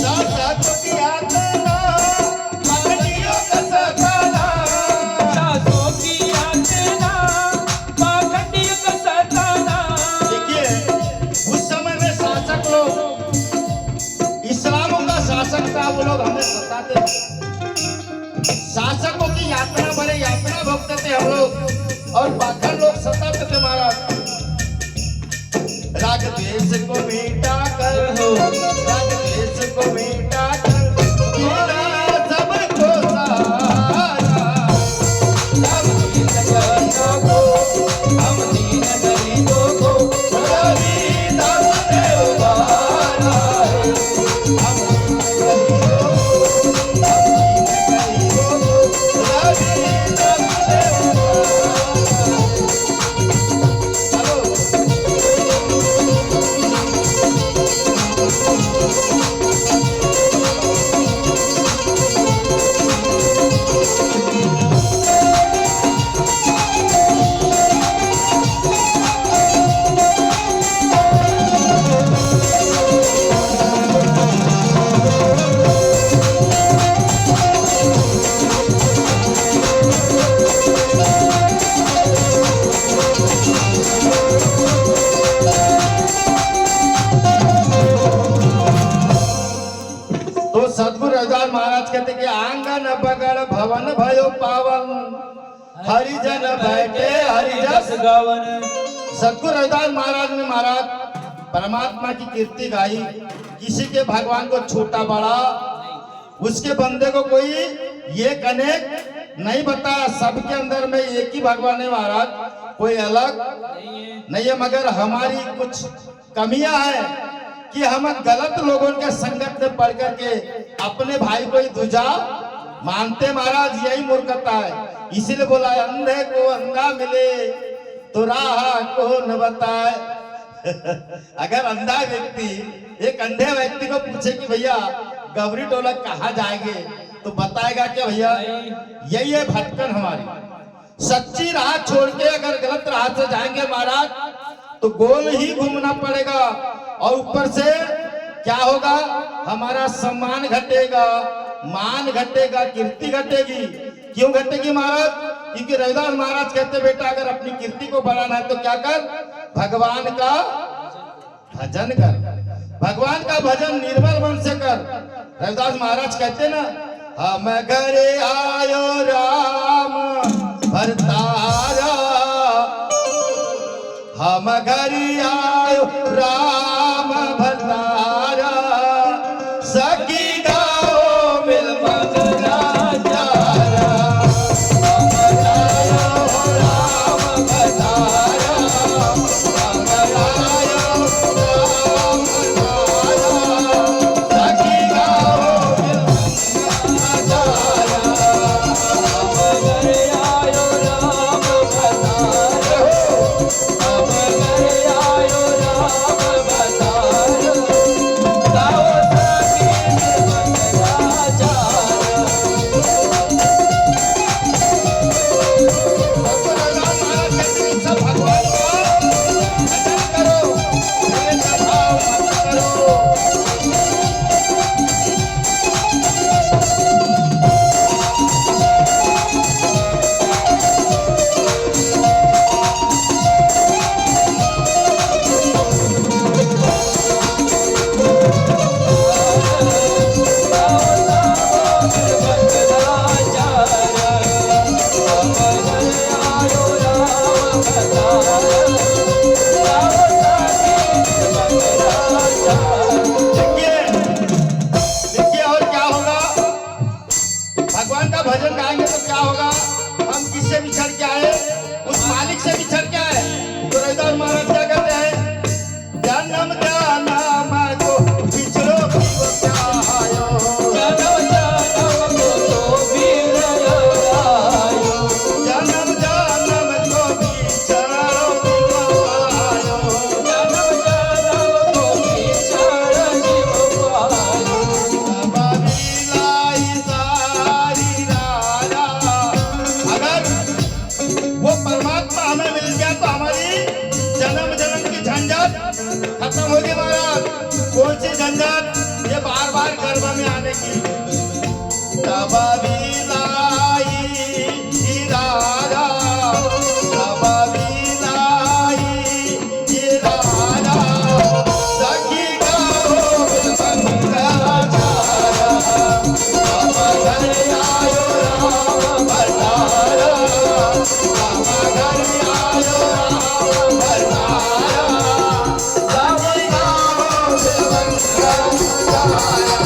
शासकों की यातना, पाखंडियों का सताना। शासकों की यातना, पाखंडियों का सताना। देखिए उस समय में शासक लोग, इस्लामों का शासक था, वो लोग हमें सताते थे। शासकों की यातना, बड़े यातना भोगते थे हम लोग और पाखंड लोग सताते थे महाराज। राग देश को मीठा कर हो, राग देश को मीठा कर, कीना सबको सहारा। हम दीन गरीबों को, हम दीन गरीबों को रविदास ने उबारा है। हम गरीबों को, हम गरीबों को रविदास ने उबारा आंगन बगड़ भवन भयो पावन, हरिजन बैठे हरिजस गावन। सतगुरु रविदास महाराज ने महाराज परमात्मा की कीर्ति गाई। किसी के भगवान को छोटा बड़ा, उसके बंदे को कोई ये कनेक्ट नहीं बताया। सबके अंदर में एक ही भगवान है महाराज, कोई अलग नहीं है। मगर हमारी कुछ कमियां हैं कि हम गलत लोगों के संगत में पढ़ करके अपने भाई को ही दूजा मानते महाराज, यही मूर्खता है। इसीलिए बोला अंधे को अंधा मिले तो राह को न बताए। अगर अंधा व्यक्ति एक अंधे व्यक्ति को पूछे कि भैया गौरी टोला कहाँ जाएंगे, तो बताएगा कि भैया यही है भटकन हमारी। सच्ची राह छोड़ के अगर गलत राह से जाएंगे महाराज तो गोल ही घूमना पड़ेगा। और ऊपर से क्या होगा, हमारा सम्मान घटेगा, मान घटेगा, कीर्ति घटेगी। क्यों घटेगी महाराज? क्योंकि रविदास महाराज कहते बेटा अगर अपनी कीर्ति को बढ़ाना है तो क्या कर, भगवान का भजन कर। भगवान का भजन निर्मल मन से कर। रविदास महाराज कहते ना, हम घरे आयो राम भरतारा, हम घरे आयो राम भरतारा, सखी गाओ मिल मंगला चारा, हम आयो राम भरतारा, हम आयो राम भरतारा, सखी गाओ मिल मंगला चारा, हम घरे आयो राम भरतारा, हम घरे आयो राम भरतारा, गाओ सखी मंगला चारा। सब भगवान को भजन करो, भेदभाव मत करो। देखिए और क्या होगा, भगवान का भजन गाएंगे तो क्या होगा, हम किससे बिछड़ के आए, उस मालिक से बिछड़ के आए। तो रविदास महाराज क्या कहते हैं, जन्म जन्म को बिछड़ो क्यों क्या आयो, जन्म जन्म को तो भी आयो, जन्म जन्म को बिछड़ो क्यों आयो, जन्म जन्म को बिछड़ जीव पायो। बाबी लाई सारी रारा। अगर वो परमात्मा हमें मिल गया तो हमारी जन्म जन्म की झंझट खत्म होगी महाराज। कौन सी झंझट, ये बार बार गर्भ में आने की। बाबी लाई रारा, बाबी लाई रारा, सखी गाओ मिल मंगला चारा, हम घरे आयो राम भरतारा, हम घरे आयो राम भरतारा, सखी गाओ मिल मंगला चारा।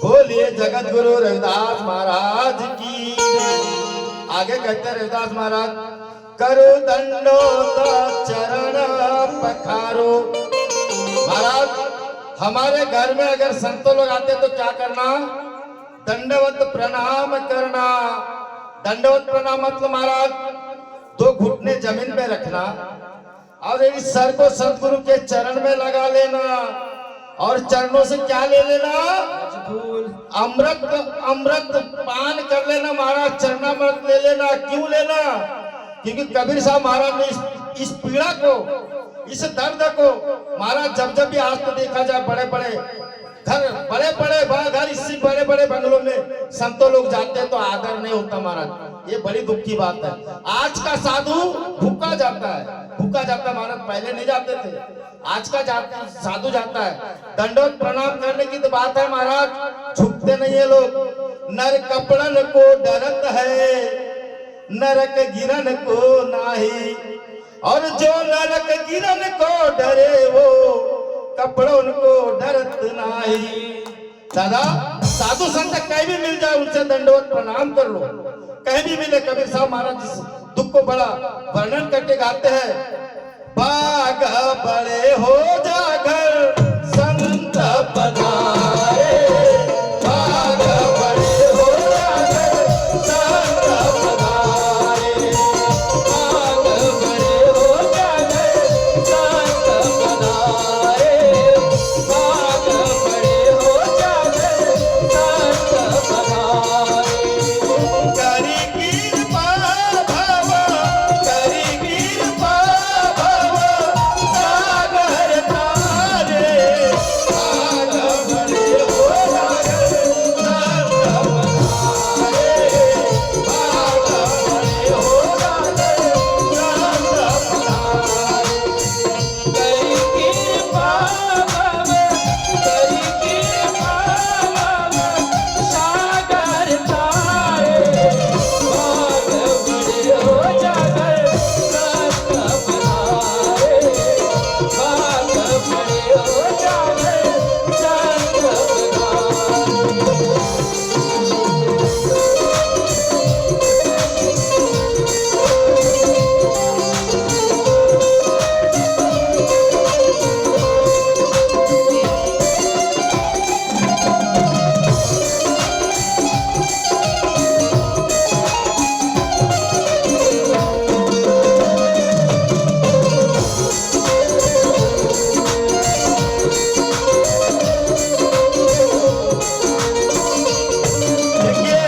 बोलिए जगत गुरु रविदास महाराज की जय। आगे कहते हैं रविदास महाराज, करो दंडो तो चरण पखारो। महाराज हमारे घर में अगर संतों लोग आते तो क्या करना? दंडवत प्रणाम करना। दंडवत प्रणाम मतलब महाराज 2 घुटने जमीन में रखना और इस सर को सतगुरु के चरण में लगा लेना और चरणों से क्या ले लेना? अमृत अमृत पान कर लेना महाराज। चरणामृत ले लेना। क्यों लेना? क्योंकि कबीर साहब महाराज ने इस पीड़ा को, इस दर्द को महाराज जब भी आज तो देखा जाए बड़े बड़े घर, बड़े बड़े घर, इसी बड़े बड़े बंगलों में संतों लोग जाते हैं तो आदर नहीं होता महाराज। ये बड़ी दुख की बात है। आज का साधु भूखा जाता है, भूखा जाता है महाराज। पहले नहीं जाते थे, आज का साधु जाता है। दंडवत प्रणाम करने की तो बात है महाराज, झुकते नहीं है लोग। नर कपड़न को डरत है, नरक गिरन को नाही, और जो नरक गिरन को डरे वो कपड़ों को डरत नाही। दादा साधु संत कहीं भी मिल जाए उनसे दंडवत प्रणाम कर लो, कहीं भी मिले। कबीर साहब महाराज इस दुख को बड़ा वर्णन करके गाते हैं। बाग बड़े हो जागर संत पधारे, बाग बड़े हो जागर संत पधारे, बाग बड़े हो जागर संत पधारे, बाग बड़े हो जागर संत पधारे। करी कृपा भव, करी कृपा भव सागर तारे, बाग बड़े हो जागर संत पधारे, बाग बड़े हो जागर संत पधारे। करी कृपा भव, करी कृपा भव सागर तारे, बाग बड़े हो जागर संत पधारे, बाग बड़े हो जागर संत पधारे। देखिए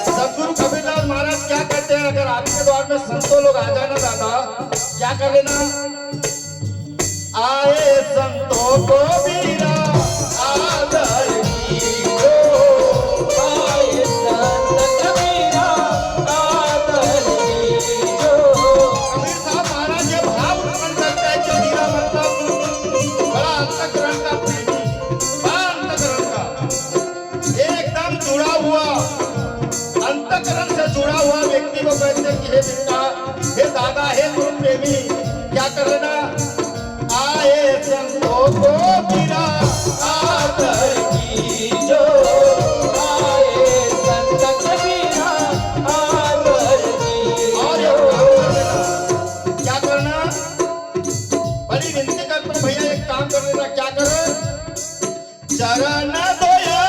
सदगुरु कबीरदास महाराज क्या कहते हैं, अगर आपके द्वार में संतों लोग आ जाना दादा, क्या कर लेना? आए संतों को बीरा आदर कीजो, आए संत कबीरा आदर कीजो। कबीर साहब महाराज ये भाव उत्पन्न करता है कि बीरा मतलब बड़ा अंतःकरण का प्रेमी, बड़ा अंतःकरण का एकदम जुड़ा हुआ, अंतःकरण से जुड़ा हुआ व्यक्ति को कहते हैं कि हे बेटा, हे दादा, हे गुरु प्रेमी, क्या कर लेना? आए संतों को बीरा आदर कीजो, आए संत कबीरा आदर और कीजो। क्या करना? बड़ी विनती करता हूं भैया, एक काम कर लेना। क्या करें? चरण दोया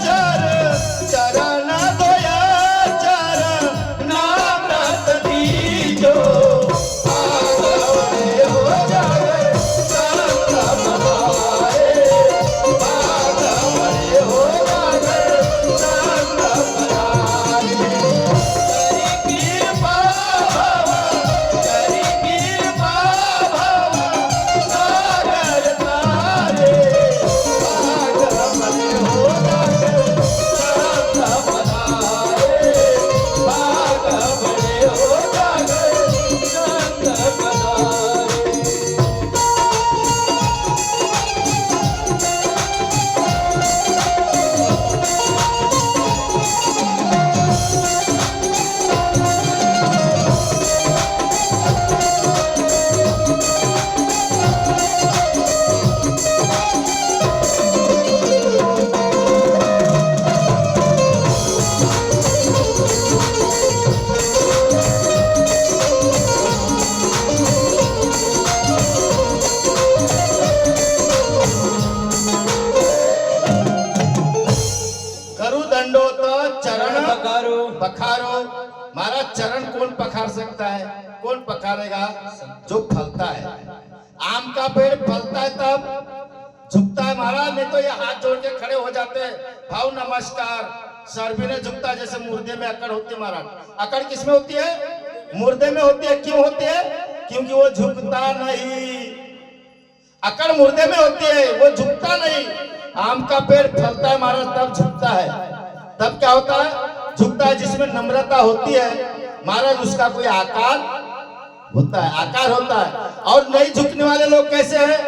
चर, चरण दोया चर नाम रत दीजो, आग बड़े हो जाए संत पधारे, पखार सकता है? कौन पखारेगा? जो फलता है। आम का पेड़ फलता है तब झुकता है महाराज, नहीं तो ये हाथ जोड़ के खड़े हो जाते हैं, भाव नमस्कार, सर भी नहीं झुकता। जैसे मुर्दे में अकड़ होती है महाराज। अकड़ किसमें होती है? मुर्दे में होती है। क्यों होती है? क्योंकि वो झुकता नहीं। अकड़ मुर्दे में होती है, वो झुकता नहीं। आम का पेड़ फलता है महाराज तब झुकता है। तब क्या होता है? झुकता है। जिसमें नम्रता होती है महाराज, उसका कोई आकार होता है, आकार होता है। और नहीं झुकने वाले लोग कैसे हैं?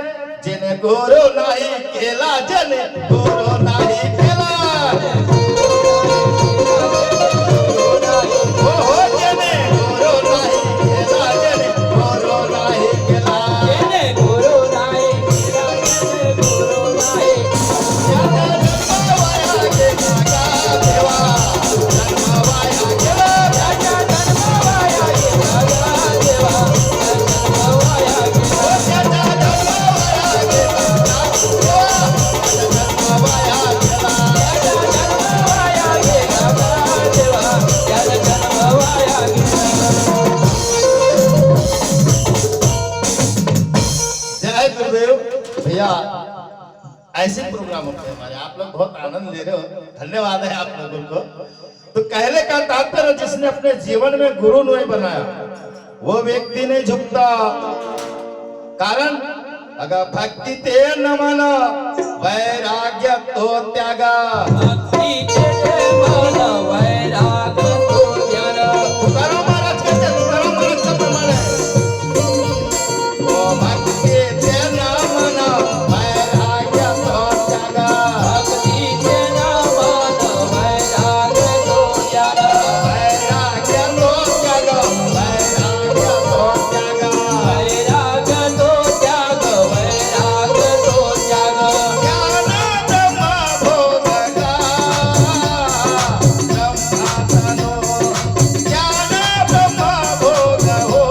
जिन्हें गोरो नहीं केला, जिन्हें गोरो नहीं केला, हो जिन्हें गोरो नहीं केला, जिन्हें गोरो नहीं केला, जिन्हें गुरु नाई केला, जिन्हें गुरु नाई जन्मवाया के काका देवा, जन्मवाया के राजा जन्मवाया के राजा देवा, जन्मवाया के जन्मवाया के राजा देवा, जन्मवाया के। जय गुरुदेव। भैया ऐसे प्रोग्राम होते हैं हमारे, आप लोग बहुत आनंद ले रहे हो, धन्यवाद है आप लोगों को। तो कहने का तात्पर्य, जिसने अपने जीवन में गुरु नहीं बनाया वो व्यक्ति नहीं झुकता। कारण अगर भक्ति ते न मन वैराग्य तो त्यागा, भक्ति ते मन वैराग्य तो त्यागा। तुकाराम महाराज कहते हैं, तुकाराम महाराज का प्रमाण है। ओ भक्ति ते न मन वैराग्य तो त्यागा, भक्ति ते न मन वैराग्य तो त्यागा। वैराग्य तो त्यागा, वैराग्य तो त्यागा, वैराग्य तो त्याग, वैराग्य तो त्याग। ज्ञान ब्रह्म भोगगा, ब्रह्मात्मनो ज्ञान ब्रह्म भोग हो,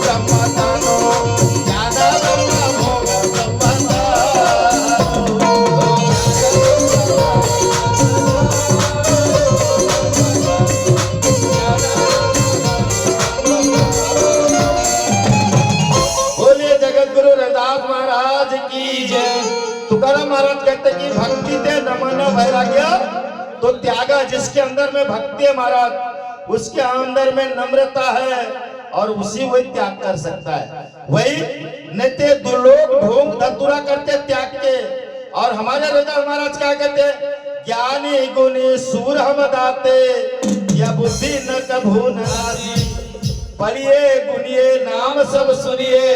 ब्रह्मदानो ज्ञान ब्रह्म भोग ब्रह्मदानो। बोलिए जगत गुरु रविदास महाराज की जय। तुकाराम महाराज कहते हैं कि भक्ति ते नमन वैराग्य तो त्यागा। जिसके अंदर में भक्ति है महाराज, उसके अंदर में नम्रता है और उसी वही त्याग कर सकता है। वही नेते दुर्लोक ढोंग धतुरा करते त्याग के। और हमारे रविदास महाराज क्या कहते हैं? ज्ञानी गुणी सूर हम दाते, या बुद्धि न कभू न नासी, पढ़िए गुनिए नाम सब सुनिए,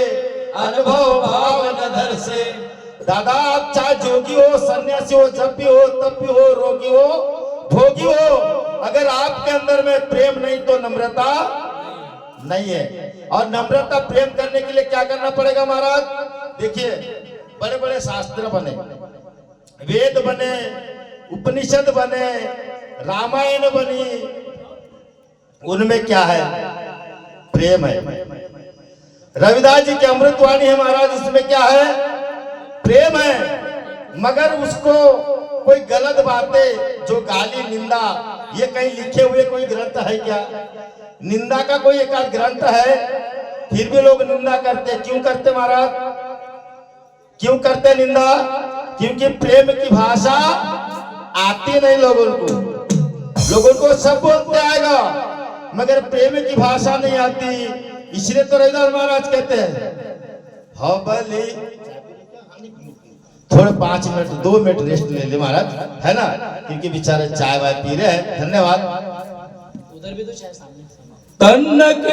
अनुभव भाव न धर से। दादा आप चाहे जोगी हो, सन्यासी हो, जपी हो, तपी हो, रोगी हो, भोगी हो, अगर आपके अंदर में प्रेम नहीं तो नम्रता नहीं है। और नम्रता प्रेम करने के लिए क्या करना पड़ेगा महाराज? देखिए, बड़े बड़े शास्त्र बने, वेद बने, उपनिषद बने, रामायण बनी, उनमें क्या है? प्रेम है। रविदास जी की अमृतवाणी है महाराज, उसमें क्या है? प्रेम है। मगर उसको कोई गलत बातें, जो गाली निंदा, ये कहीं लिखे हुए कोई ग्रंथ है क्या? निंदा का कोई एक आध ग्रंथ है? फिर भी लोग निंदा करते। क्यों करते महाराज? क्यों करते निंदा? क्योंकि प्रेम की भाषा आती नहीं लोगों को। लोगों को सब बोलते आएगा, मगर प्रेम की भाषा नहीं आती। इसलिए तो रविदास महाराज कहते हैं, हाँ भले थोड़े 5 मिनट 2 मिनट रेस्ट ले ले महाराज, है ना, क्योंकि बेचारे चाय वाय पी रहे हैं। धन्यवाद। उधर भी तो चाय सामने। तन्नक